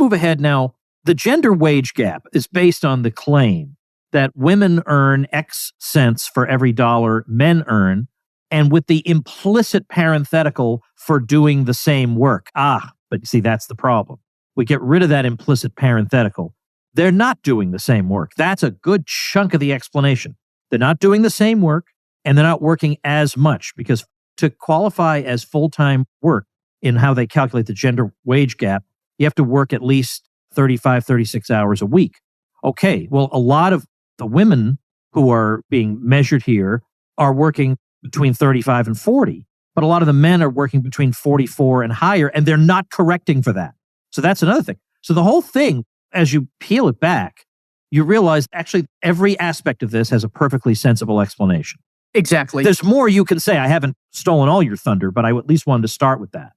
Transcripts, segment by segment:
move ahead now. The gender wage gap is based on the claim that women earn X cents for every dollar men earn, and with the implicit parenthetical for doing the same work. But see, that's the problem. We get rid of that implicit parenthetical. They're not doing the same work. That's a good chunk of the explanation. They're not doing the same work, and they're not working as much, because to qualify as full-time work in how they calculate the gender wage gap, you have to work at least 35, 36 hours a week. Okay, well, a lot of the women who are being measured here are working between 35 and 40, but a lot of the men are working between 44 and higher, and they're not correcting for that. So that's another thing. So the whole thing, as you peel it back, you realize actually every aspect of this has a perfectly sensible explanation. Exactly. There's more you can say. I haven't stolen all your thunder, but I at least wanted to start with that.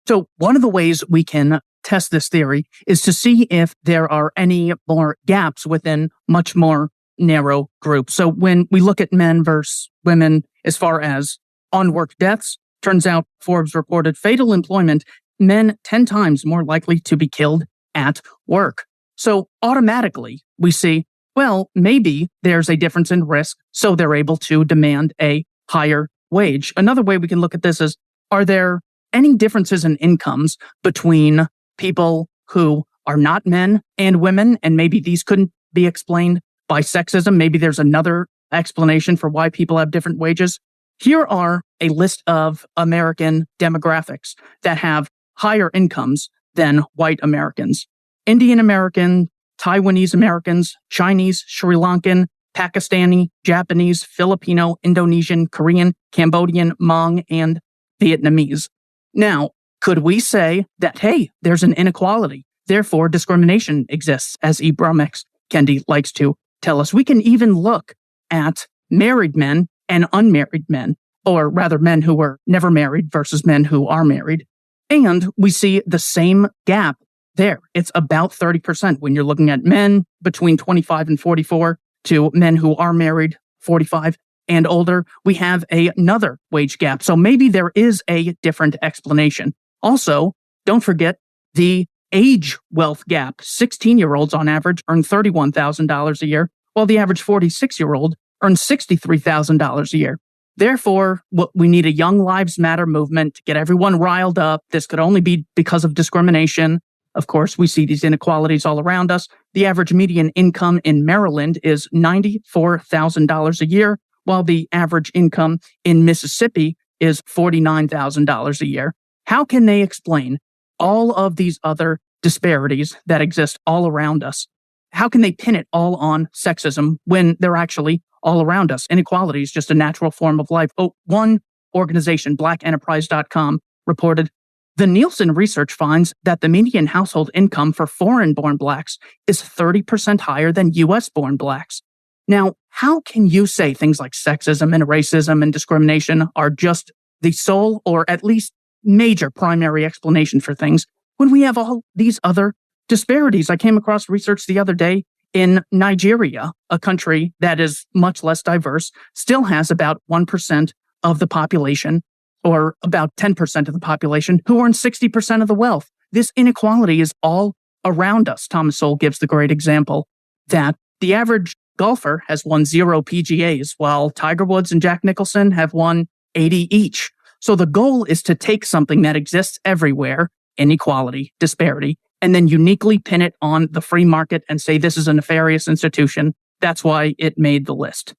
So one of the ways we can test this theory is to see if there are any more gaps within much more narrow groups. So when we look at men versus women as far as on-work deaths, turns out Forbes reported fatal employment, men 10 times more likely to be killed at work. So automatically we see, well, maybe there's a difference in risk, so they're able to demand a higher wage. Another way we can look at this is, are there any differences in incomes between people who are not men and women? And maybe these couldn't be explained by sexism. Maybe there's another explanation for why people have different wages. Here are a list of American demographics that have higher incomes than white Americans. Indian American, Taiwanese Americans, Chinese, Sri Lankan, Pakistani, Japanese, Filipino, Indonesian, Korean, Cambodian, Hmong, and Vietnamese. Now, could we say that, hey, there's an inequality, therefore discrimination exists, as Ibram X. Kendi likes to tell us? We can even look at married men and unmarried men, or rather men who were never married versus men who are married. And we see the same gap there. It's about 30% when you're looking at men between 25 and 44 to men who are married, 45 and older. We have another wage gap. So maybe there is a different explanation. Also, don't forget the age wealth gap. 16-year-olds on average earn $31,000 a year, while the average 46-year-old earns $63,000 a year. Therefore, we need a Young Lives Matter movement to get everyone riled up. This could only be because of discrimination. Of course, we see these inequalities all around us. The average median income in Maryland is $94,000 a year, while the average income in Mississippi is $49,000 a year. How can they explain all of these other disparities that exist all around us? How can they pin it all on sexism when they're actually all around us? Inequality is just a natural form of life. One organization, blackenterprise.com, reported, the Nielsen research finds that the median household income for foreign-born blacks is 30% higher than U.S.-born blacks. Now, how can you say things like sexism and racism and discrimination are just the sole or at least major primary explanation for things when we have all these other disparities? I came across research the other day in Nigeria, a country that is much less diverse, still has about 1% of the population, or about 10% of the population, who earn 60% of the wealth. This inequality is all around us. Thomas Sowell gives the great example that the average golfer has won 0 PGAs, while Tiger Woods and Jack Nicholson have won 80 each. So the goal is to take something that exists everywhere, inequality, disparity, and then uniquely pin it on the free market and say this is a nefarious institution. That's why it made the list.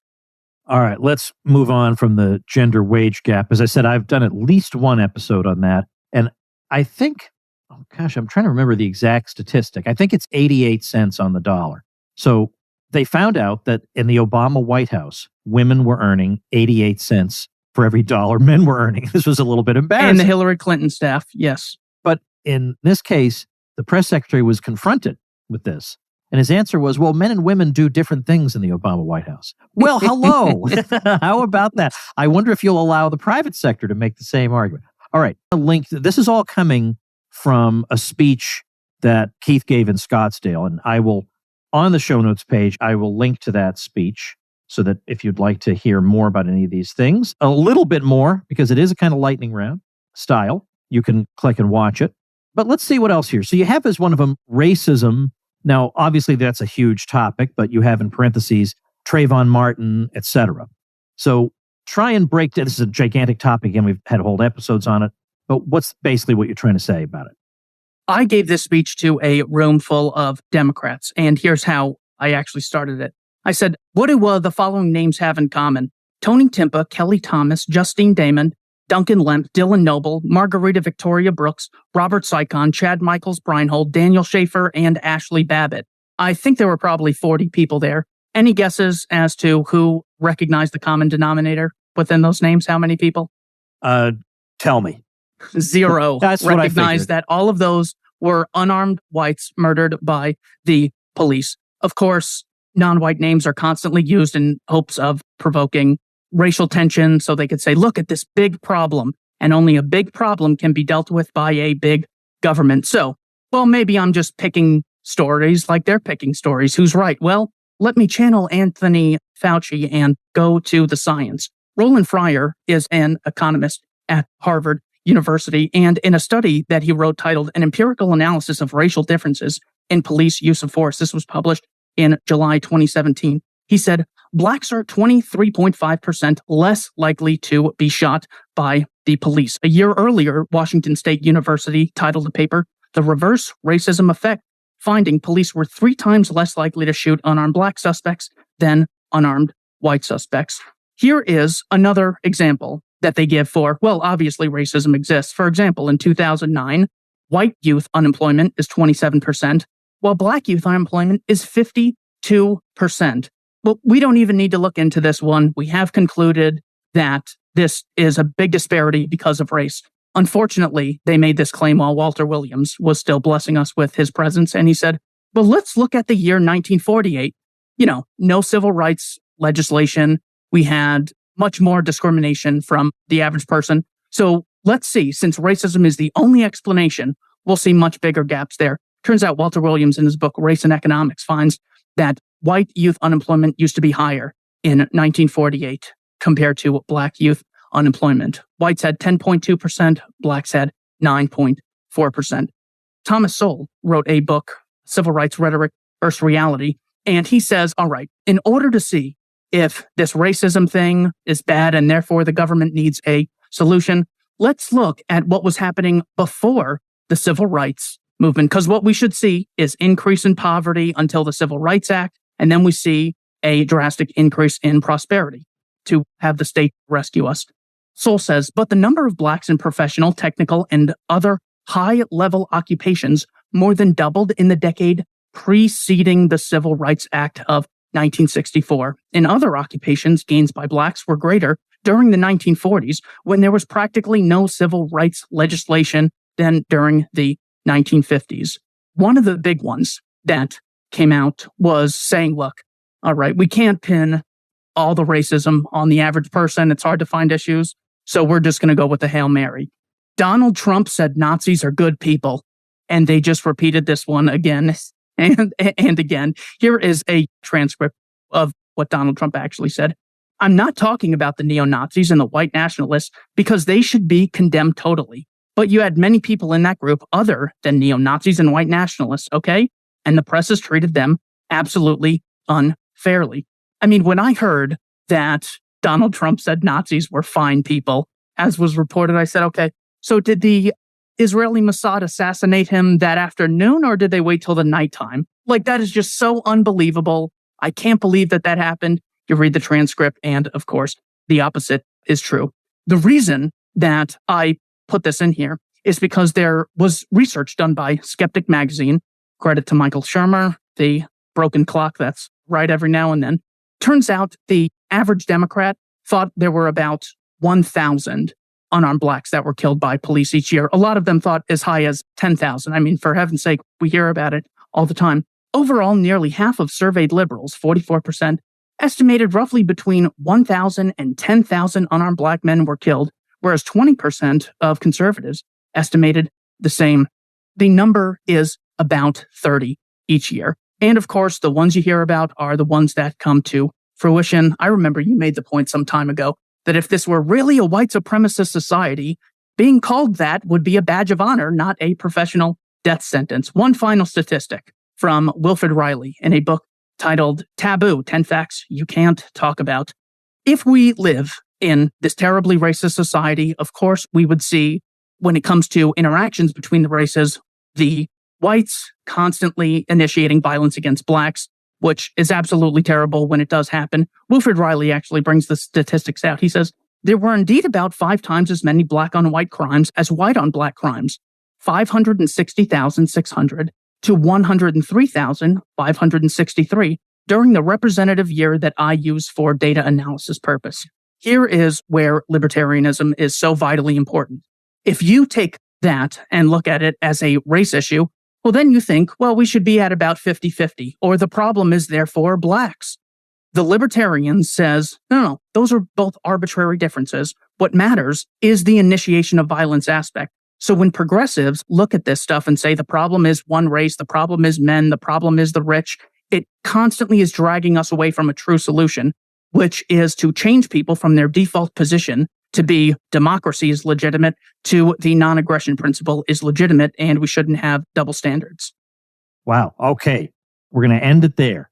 All right, let's move on from the gender wage gap. As I said, I've done at least one episode on that. And I think, I'm trying to remember the exact statistic. I think it's 88 cents on the dollar. So they found out that in the Obama White House, women were earning 88 cents for every dollar men were earning. This was a little bit embarrassing. And the Hillary Clinton staff, yes. But in this case, the press secretary was confronted with this. And his answer was, well, men and women do different things in the Obama White House. Well, hello. How about that? I wonder if you'll allow the private sector to make the same argument. All right. A link. This is all coming from a speech that Keith gave in Scottsdale. And I will, on the show notes page, I will link to that speech so that if you'd like to hear more about any of these things, a little bit more, because it is a kind of lightning round style, you can click and watch it. But let's see what else here. So you have as one of them racism. Now, obviously, that's a huge topic, but you have in parentheses Trayvon Martin, etc. So try and break down. This is a gigantic topic, and we've had whole episodes on it. But what's basically what you're trying to say about it? I gave this speech to a room full of Democrats, and here's how I actually started it. I said, what do the following names have in common? Tony Timpa, Kelly Thomas, Justine Damon, Duncan Lemp, Dylan Noble, Margarita Victoria Brooks, Robert Sycon, Chad Michaels Breinhold, Daniel Schaefer, and Ashley Babbitt. I think there were probably 40 people there. Any guesses as to who recognized the common denominator within those names? How many people? Tell me. 0. That's what I recognized that all of those were unarmed whites murdered by the police. Of course, non-white names are constantly used in hopes of provoking racial tension so they could say, look at this big problem, and only a big problem can be dealt with by a big government. So, well, maybe I'm just picking stories like they're picking stories. Who's right? Well, let me channel Anthony Fauci and go to the science. Roland Fryer is an economist at Harvard University, and in a study that he wrote titled An Empirical Analysis of Racial Differences in Police Use of Force, this was published in July 2017, he said, blacks are 23.5% less likely to be shot by the police. A year earlier, Washington State University titled the paper, The Reverse Racism Effect, finding police were 3 times less likely to shoot unarmed black suspects than unarmed white suspects. Here is another example that they give for, well, obviously racism exists. For example, in 2009, white youth unemployment is 27%, while black youth unemployment is 52%. Well, we don't even need to look into this one. We have concluded that this is a big disparity because of race. Unfortunately, they made this claim while Walter Williams was still blessing us with his presence. And he said, well, let's look at the year 1948. No civil rights legislation. We had much more discrimination from the average person. So let's see, since racism is the only explanation, we'll see much bigger gaps there. Turns out Walter Williams in his book, Race and Economics, finds that white youth unemployment used to be higher in 1948 compared to black youth unemployment. Whites had 10.2%, blacks had 9.4%. Thomas Sowell wrote a book, Civil Rights Rhetoric versus Reality, and he says, all right, in order to see if this racism thing is bad and therefore the government needs a solution, let's look at what was happening before the Civil Rights Movement. Because what we should see is increase in poverty until the Civil Rights Act, and then we see a drastic increase in prosperity to have the state rescue us. Sowell says, but the number of blacks in professional, technical, and other high-level occupations more than doubled in the decade preceding the Civil Rights Act of 1964. In other occupations, gains by blacks were greater during the 1940s when there was practically no civil rights legislation than during the 1950s. One of the big ones that came out was saying, look, all right, we can't pin all the racism on the average person. It's hard to find issues. So we're just going to go with the Hail Mary. Donald Trump said Nazis are good people. And they just repeated this one again and again. Here is a transcript of what Donald Trump actually said. I'm not talking about the neo-Nazis and the white nationalists because they should be condemned totally. But you had many people in that group other than neo-Nazis and white nationalists, okay? And the press has treated them absolutely unfairly. I mean, when I heard that Donald Trump said Nazis were fine people, as was reported, I said, okay, so did the Israeli Mossad assassinate him that afternoon, or did they wait till the nighttime? Like, that is just so unbelievable. I can't believe that happened. You read the transcript, and of course, the opposite is true. The reason that I put this in here is because there was research done by Skeptic Magazine. Credit to Michael Shermer, the broken clock that's right every now and then. Turns out the average Democrat thought there were about 1,000 unarmed blacks that were killed by police each year. A lot of them thought as high as 10,000. I mean, for heaven's sake, we hear about it all the time. Overall, nearly half of surveyed liberals, 44%, estimated roughly between 1,000 and 10,000 unarmed black men were killed, whereas 20% of conservatives estimated the same. The number is about 30 each year. And of course, the ones you hear about are the ones that come to fruition. I remember you made the point some time ago that if this were really a white supremacist society, being called that would be a badge of honor, not a professional death sentence. One final statistic from Wilfred Riley in a book titled Taboo, 10 Facts You Can't Talk About. If we live in this terribly racist society, of course, we would see, when it comes to interactions between the races, the whites constantly initiating violence against blacks, which is absolutely terrible when it does happen. Wilfred Riley actually brings the statistics out. He says, there were indeed about 5 times as many black on white crimes as white on black crimes, 560,600 to 103,563 during the representative year that I use for data analysis purpose. Here is where libertarianism is so vitally important. If you take that and look at it as a race issue, well, then you think, well, we should be at about 50-50, or the problem is therefore blacks. The libertarian says, no, those are both arbitrary differences. What matters is the initiation of violence aspect. So when progressives look at this stuff and say the problem is one race, the problem is men, the problem is the rich, it constantly is dragging us away from a true solution, which is to change people from their default position to be democracy is legitimate to the non-aggression principle is legitimate and we shouldn't have double standards. Wow. Okay. We're going to end it there.